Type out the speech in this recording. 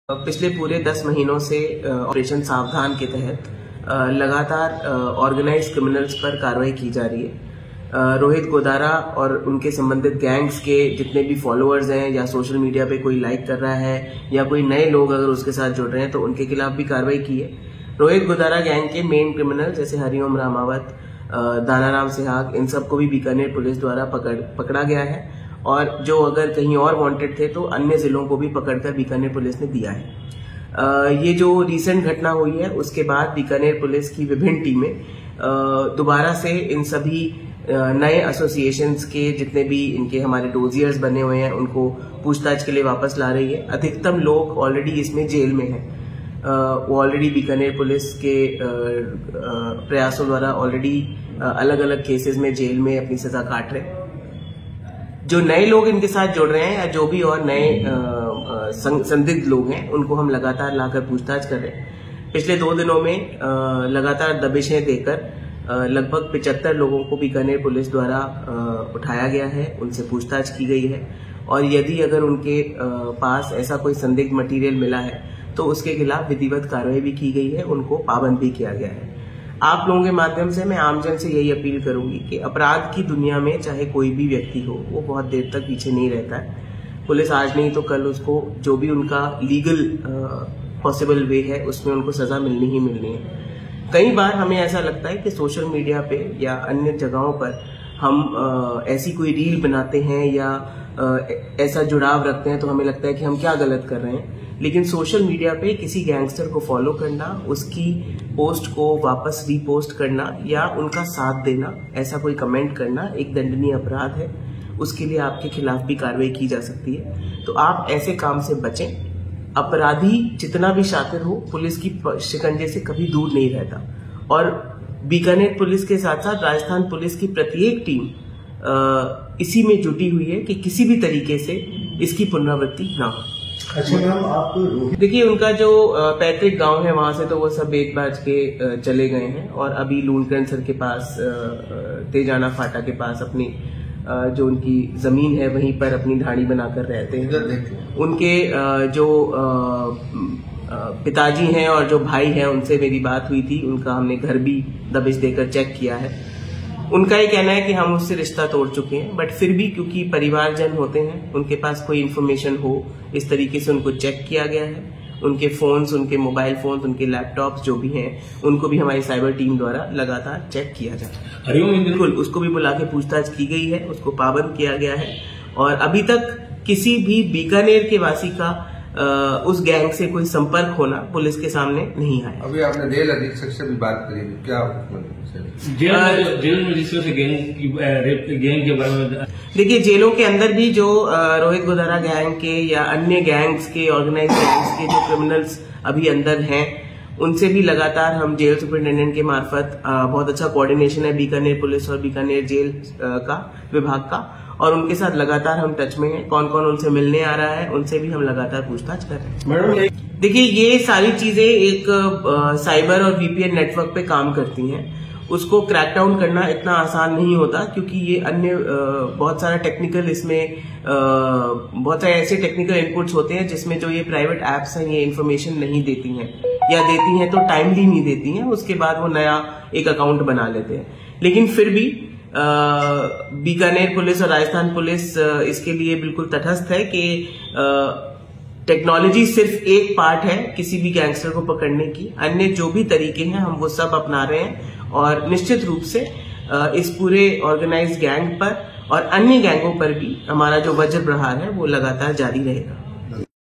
पिछले पूरे 10 महीनों से ऑपरेशन सावधान के तहत लगातार ऑर्गेनाइज्ड क्रिमिनल्स पर कार्रवाई की जा रही है। रोहित गोदारा और उनके संबंधित गैंग्स के जितने भी फॉलोअर्स हैं या सोशल मीडिया पे कोई लाइक कर रहा है या कोई नए लोग अगर उसके साथ जुड़ रहे हैं तो उनके खिलाफ भी कार्रवाई की है। रोहित गोदारा गैंग के मेन क्रिमिनल जैसे हरिओम रामावत, दानाराम सिहाग, इन सबको भी बीकानेर पुलिस द्वारा पकड़ा गया है और जो अगर कहीं और वांटेड थे तो अन्य जिलों को भी पकड़कर बीकानेर पुलिस ने दिया है। ये जो रिसेंट घटना हुई है उसके बाद बीकानेर पुलिस की विभिन्न टीमें दोबारा से इन सभी नए एसोसिएशंस के जितने भी इनके हमारे डोजियर्स बने हुए हैं उनको पूछताछ के लिए वापस ला रही है। अधिकतम लोग ऑलरेडी इसमें जेल में हैं। वो ऑलरेडी बीकानेर पुलिस के प्रयासों द्वारा ऑलरेडी अलग अलग केसेस में जेल में अपनी सजा काट रहे हैं। जो नए लोग इनके साथ जुड़ रहे हैं या जो भी और नए संदिग्ध लोग हैं उनको हम लगातार लाकर पूछताछ कर रहे हैं। पिछले 2 दिनों में लगातार दबिशें देकर लगभग 75 लोगों को बीकानेर पुलिस द्वारा उठाया गया है, उनसे पूछताछ की गई है और यदि अगर उनके पास ऐसा कोई संदिग्ध मटेरियल मिला है तो उसके खिलाफ विधिवत कार्रवाई भी की गई है, उनको पाबंद भी किया गया है। आप लोगों के माध्यम से मैं आमजन से यही अपील करूंगी कि अपराध की दुनिया में चाहे कोई भी व्यक्ति हो वो बहुत देर तक पीछे नहीं रहता है। पुलिस आज नहीं तो कल उसको जो भी उनका लीगल पॉसिबल वे है उसमें उनको सजा मिलनी ही मिलनी है। कई बार हमें ऐसा लगता है कि सोशल मीडिया पे या अन्य जगहों पर हम ऐसी कोई रील बनाते हैं या ऐसा जुड़ाव रखते हैं तो हमें लगता है कि हम क्या गलत कर रहे हैं, लेकिन सोशल मीडिया पे किसी गैंगस्टर को फॉलो करना, उसकी पोस्ट को वापस रीपोस्ट करना या उनका साथ देना, ऐसा कोई कमेंट करना एक दंडनीय अपराध है। उसके लिए आपके खिलाफ भी कार्रवाई की जा सकती है। तो आप ऐसे काम से बचें। अपराधी जितना भी शातिर हो पुलिस की शिकंजे से कभी दूर नहीं रहता और बीकानेर पुलिस के साथ साथ राजस्थान पुलिस की प्रत्येक टीम इसी में जुटी हुई है कि किसी भी तरीके से इसकी पुनरावृत्ति ना हो। अच्छा मैम, आप देखिए उनका जो पैतृक गांव है वहां से तो वो सब बेच बाज के चले गए हैं और अभी लूणकरण के पास तेजाना फाटा के पास अपनी जो उनकी जमीन है वहीं पर अपनी ढाणी बनाकर रहते हैं। उनके जो पिताजी हैं और जो भाई हैं उनसे मेरी बात हुई थी, उनका हमने घर भी दबिश देकर चेक किया है। उनका ये कहना है कि हम उससे रिश्ता तोड़ चुके हैं, बट फिर भी क्योंकि परिवारजन होते हैं उनके पास कोई इन्फॉर्मेशन हो इस तरीके से उनको चेक किया गया है। उनके फोन्स, उनके मोबाइल फोन्स, उनके लैपटॉप्स जो भी हैं उनको भी हमारी साइबर टीम द्वारा लगातार चेक किया जाता है। हरिओम, बिल्कुल उसको भी बुला के पूछताछ की गई है, उसको पाबंद किया गया है और अभी तक किसी भी बीकानेर के वासी का उस गैंग से कोई संपर्क होना पुलिस के सामने नहीं आया। अभी आपने जेल अधीक्षक से भी बात करी, क्या जेल में जिसमें से गैंग के बारे में? देखिए जेलों के अंदर भी जो रोहित गोदारा गैंग के या अन्य गैंग्स के, ऑर्गेनाइज गैंग्स के जो क्रिमिनल्स अभी अंदर हैं उनसे भी लगातार हम जेल सुपरिटेंडेंट के मार्फत बहुत अच्छा कोऑर्डिनेशन है बीकानेर पुलिस और बीकानेर जेल का विभाग का और उनके साथ लगातार हम टच में हैं। कौन कौन उनसे मिलने आ रहा है उनसे भी हम लगातार पूछताछ कर रहे हैं। मैडम देखिए ये सारी चीजें एक साइबर और वीपीएन नेटवर्क पे काम करती हैं। उसको क्रैक डाउन करना इतना आसान नहीं होता क्योंकि ये अन्य बहुत सारा टेक्निकल इसमें बहुत सारे ऐसे टेक्निकल इनपुट्स होते हैं जिसमें जो ये प्राइवेट एप्स हैं ये इन्फॉर्मेशन नहीं देती हैं या देती हैं तो टाइमली नहीं देती हैं। उसके बाद वो नया एक अकाउंट बना लेते हैं। लेकिन फिर भी बीकानेर पुलिस और राजस्थान पुलिस इसके लिए बिल्कुल तटस्थ है कि टेक्नोलॉजी सिर्फ एक पार्ट है किसी भी गैंगस्टर को पकड़ने की। अन्य जो भी तरीके हैं हम वो सब अपना रहे हैं और निश्चित रूप से इस पूरे ऑर्गेनाइज्ड गैंग पर और अन्य गैंगों पर भी हमारा जो वज्र प्रहार है वो लगातार जारी रहेगा।